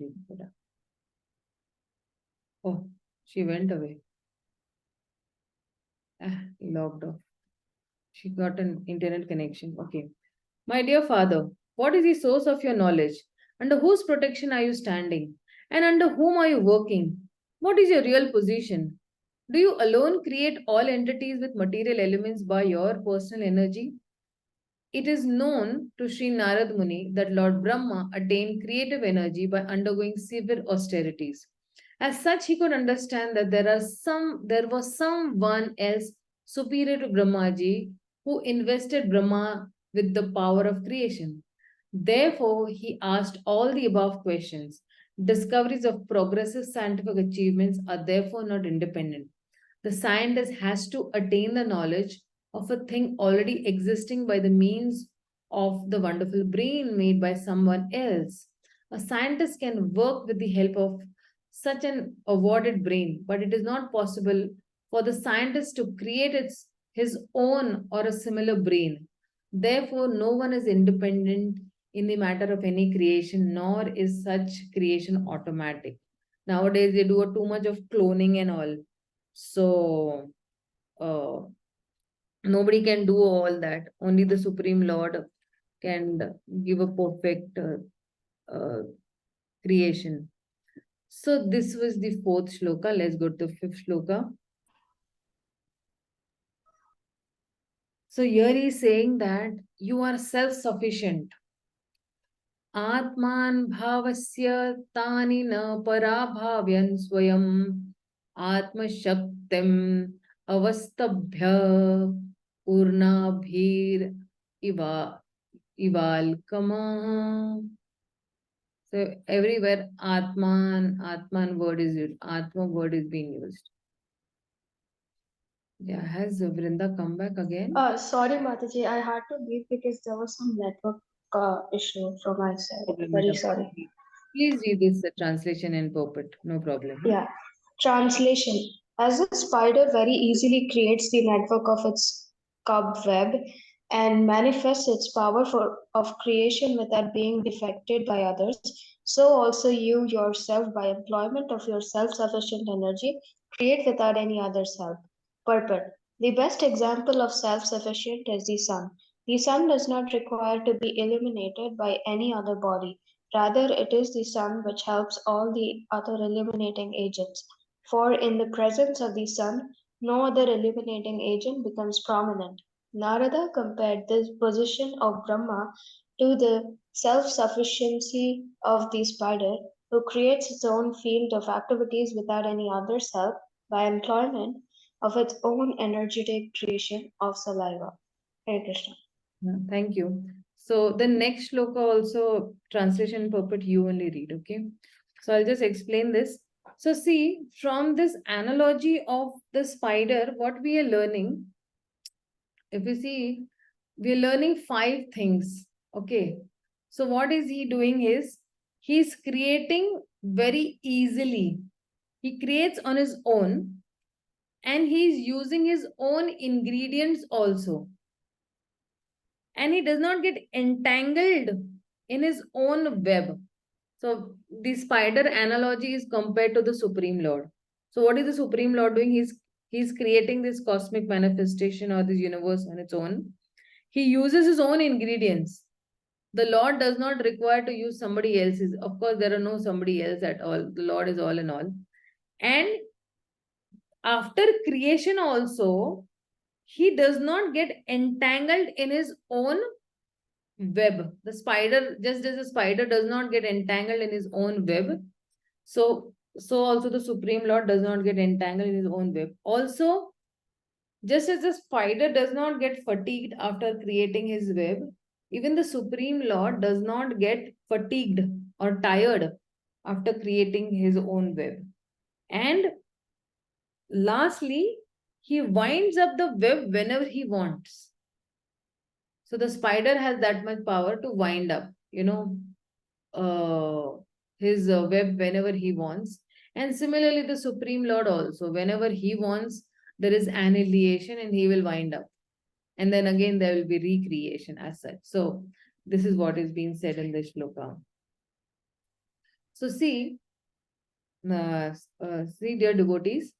[SPEAKER 1] Oh, she went away. Logged off. She got an internet connection. Okay. My dear Father, what is the source of your knowledge? Under whose protection are you standing? And under whom are you working? What is your real position? Do you alone create all entities with material elements by your personal energy? it is known to Sri Narad Muni that Lord Brahma attained creative energy by undergoing severe austerities. As such, he could understand that there was someone else superior to Brahmaji who invested Brahma with the power of creation. Therefore, he asked all the above questions. Discoveries of progressive scientific achievements are therefore not independent. The scientist has to attain the knowledge of a thing already existing by the means of the wonderful brain made by someone else. A scientist can work with the help of such an awarded brain, but it is not possible for the scientist to create his own or a similar brain. Therefore, no one is independent in the matter of any creation, nor is such creation automatic. Nowadays, they do too much of cloning and all. So, nobody can do all that. Only the Supreme Lord can give a perfect creation. So, this was the fourth shloka. Let's go to the fifth shloka. So, here he is saying that you are self-sufficient. Atman bhavasya tani na parabhavyan swayam atma shaktim avastabhya urnabhir ivalkama. So everywhere Atman word is used. Atma word is being used. Yeah, has Vrinda come back again?
[SPEAKER 9] Sorry, Mataji, I had to leave because there was some network issue from my side. Very sorry.
[SPEAKER 1] Please read this translation in purport. No problem.
[SPEAKER 9] Yeah. Translation. As a spider very easily creates the network of its cobweb and manifests its power of creation without being defected by others, so also you yourself, by employment of your self-sufficient energy, create without any other's help. Purport. The best example of self-sufficient is the sun. The sun does not require to be illuminated by any other body. Rather, it is the sun which helps all the other illuminating agents. For in the presence of the sun, no other illuminating agent becomes prominent. Narada compared this position of Brahma to the self-sufficiency of the spider, who creates its own field of activities without any other's help by employment of its own energetic creation of saliva. Hare Krishna.
[SPEAKER 1] Thank you. So the next shloka also translation purport you only read, okay? So I'll just explain this. So see, from this analogy of the spider, what we are learning, if you see, we are learning 5 things, okay? So what is he doing is, he's creating very easily. He creates on his own and he's using his own ingredients also. And he does not get entangled in his own web. So the spider analogy is compared to the Supreme Lord. So what is the Supreme Lord doing? He's creating this cosmic manifestation or this universe on its own. He uses his own ingredients. The Lord does not require to use somebody else's. Of course, there are no somebody else at all. The Lord is all in all. And after creation also, he does not get entangled in his own web. The spider, just as a spider does not get entangled in his own web, so also the Supreme Lord does not get entangled in his own web. Also, just as the spider does not get fatigued after creating his web, even the Supreme Lord does not get fatigued or tired after creating his own web. And lastly, he winds up the web whenever he wants. So the spider has that much power to wind up, his web whenever he wants. And similarly, the Supreme Lord also, whenever he wants, there is annihilation and he will wind up. And then again, there will be recreation as such. So this is what is being said in this shloka. So see, dear devotees,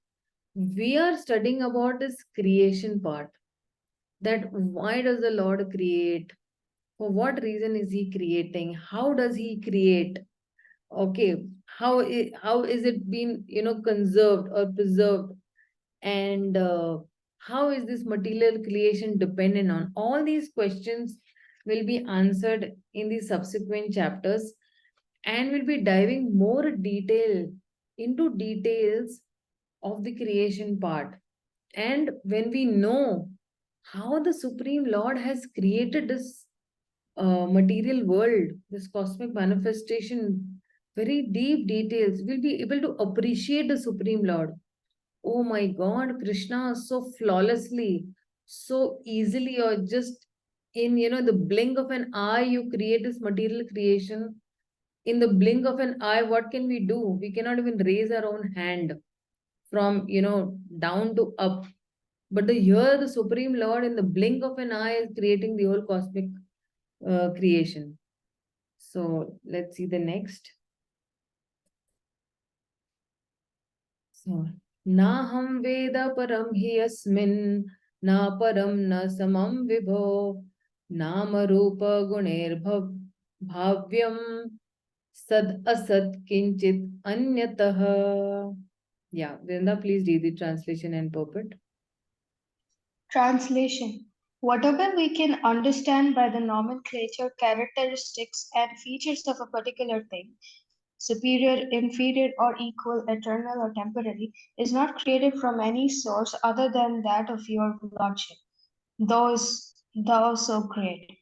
[SPEAKER 1] we are studying about this creation part. That why does the Lord create? For what reason is he creating? How does he create? Okay, how is it being conserved or preserved? And how is this material creation dependent on? All these questions will be answered in the subsequent chapters, and we'll be diving more into details of the creation part. And when we know how the Supreme Lord has created this material world, this cosmic manifestation, very deep details, we'll be able to appreciate the Supreme Lord. Oh my God, Krishna so flawlessly, so easily, or just in the blink of an eye, you create this material creation. In the blink of an eye, what can we do? We cannot even raise our own hand from down to up. But here, the Supreme Lord, in the blink of an eye, is creating the whole cosmic creation. So let's see the next. So, Naham Veda Param Hi Asmin, Na Param Na Samam Vibho, Nama Rupa Guner Bhavyam, Sad Asat Kinchit Anyataha. Yeah, Vrinda, please read the translation and purport.
[SPEAKER 9] Translation. Whatever we can understand by the nomenclature, characteristics, and features of a particular thing, superior, inferior, or equal, eternal, or temporary, is not created from any source other than that of your Lordship, thou so great.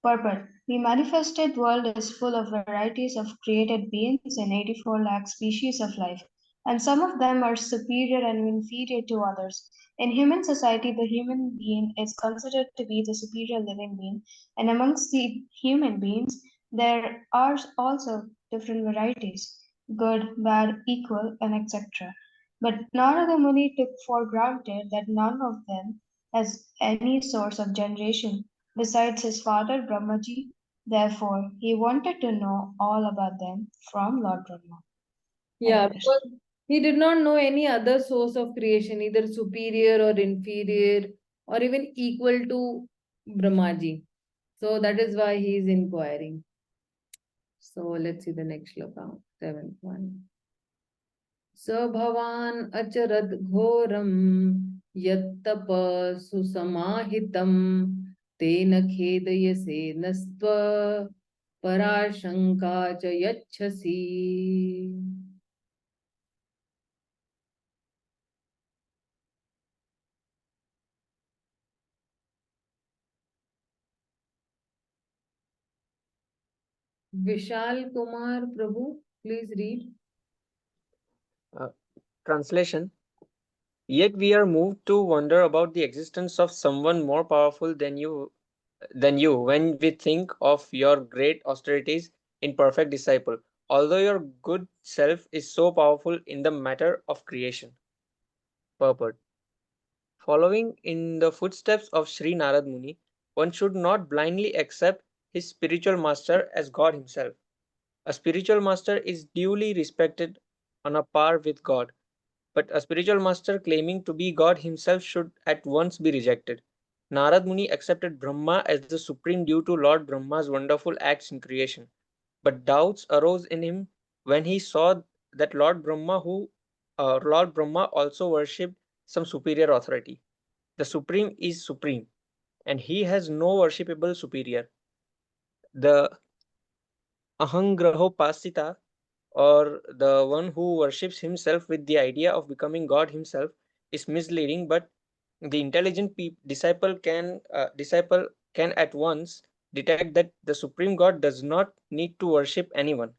[SPEAKER 9] Purport. The manifested world is full of varieties of created beings in 84 lakh species of life, and some of them are superior and inferior to others. In human society, the human being is considered to be the superior living being, and amongst the human beings, there are also different varieties good, bad, equal, and etc. But Narada Muni took for granted that none of them has any source of generation besides his father Brahmaji. Therefore, he wanted to know all about them from Lord Brahma.
[SPEAKER 1] Yeah, because he did not know any other source of creation, either superior or inferior or even equal to Brahmaji. So that is why he is inquiring. So let's see the next shloka, 7th one. Sabhavan acharad ghoram yattapa susamahitam tena khedayase nastva parashanka cha yachhasi. Vishal Kumar Prabhu, please read.
[SPEAKER 10] Translation. Yet we are moved to wonder about the existence of someone more powerful than you when we think of your great austerities in perfect disciple, although your good self is so powerful in the matter of creation. Purport. Following in the footsteps of Sri Narad Muni, one should not blindly accept his spiritual master as God himself. A spiritual master is duly respected on a par with God, but a spiritual master claiming to be God himself should at once be rejected. Narad Muni accepted Brahma as the supreme due to Lord Brahma's wonderful acts in creation, but doubts arose in him when he saw that Lord Brahma also worshipped some superior authority. The supreme is supreme, and he has no worshipable superior. The Ahangrahopasita, or the one who worships himself with the idea of becoming God himself, is misleading, but the intelligent disciple can at once detect that the supreme God does not need to worship anyone,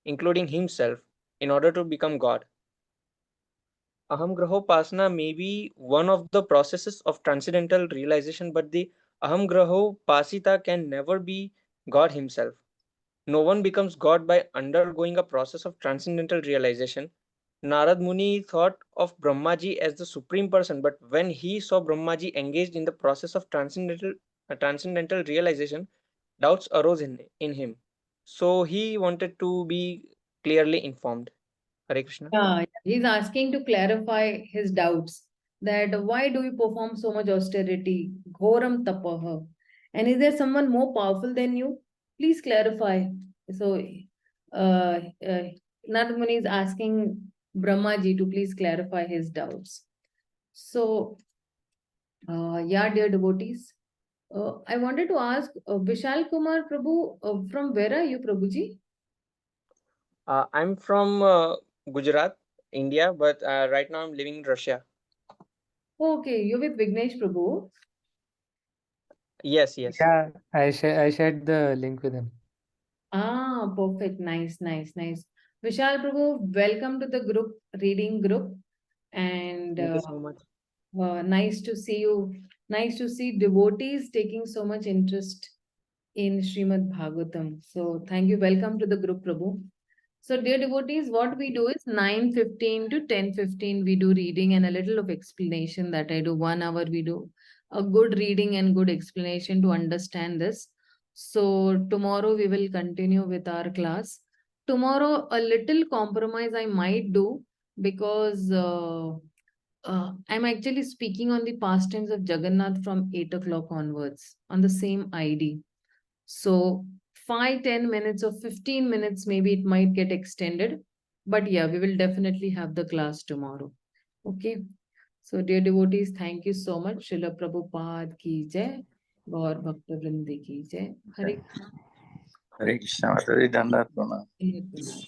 [SPEAKER 10] including himself, in order to become God. Ahamgrahopasana may be one of the processes of transcendental realization, but the Ahamgrahopasita can never be God himself. No one becomes God by undergoing a process of transcendental realization. Narad Muni thought of Brahmaji as the supreme person, but when he saw Brahmaji engaged in the process of transcendental realization, doubts arose in him. So he wanted to be clearly informed. Hare Krishna.
[SPEAKER 1] Yeah, he's asking to clarify his doubts that why do we perform so much austerity? Ghoram tapaha. And is there someone more powerful than you? Please clarify. So, Narad Muni is asking Brahmaji to please clarify his doubts. So, yeah, dear devotees, I wanted to ask Vishal Kumar Prabhu, from where are you, Prabhuji?
[SPEAKER 10] I'm from Gujarat, India, but right now I'm living in Russia.
[SPEAKER 1] Okay, you're with Vignesh Prabhu.
[SPEAKER 10] Yes, yes.
[SPEAKER 6] Yeah, I shared the link with him.
[SPEAKER 1] Ah, perfect. Nice, nice, nice. Vishal Prabhu, welcome to the group, reading group. And
[SPEAKER 10] Thank you so much.
[SPEAKER 1] nice to see you. Nice to see devotees taking so much interest in Śrīmad-Bhāgavatam. So thank you. Welcome to the group, Prabhu. So dear devotees, what we do is 9:15 to 10:15 we do reading and a little of explanation that I do. 1 hour we do a good reading and good explanation to understand this. So tomorrow we will continue with our class. Tomorrow a little compromise I might do because I'm actually speaking on the pastimes of Jagannath from 8 o'clock onwards on the same ID. So 5-10 minutes or 15 minutes, maybe it might get extended. But yeah, we will definitely have the class tomorrow. Okay. So dear devotees, thank you so much. Srila Prabhupada ki jai. Gaur Bhakta Vrindi ki jai. Hare
[SPEAKER 2] Hare Krishna. Mataji, Dandavat Pranam.
[SPEAKER 1] Krishna.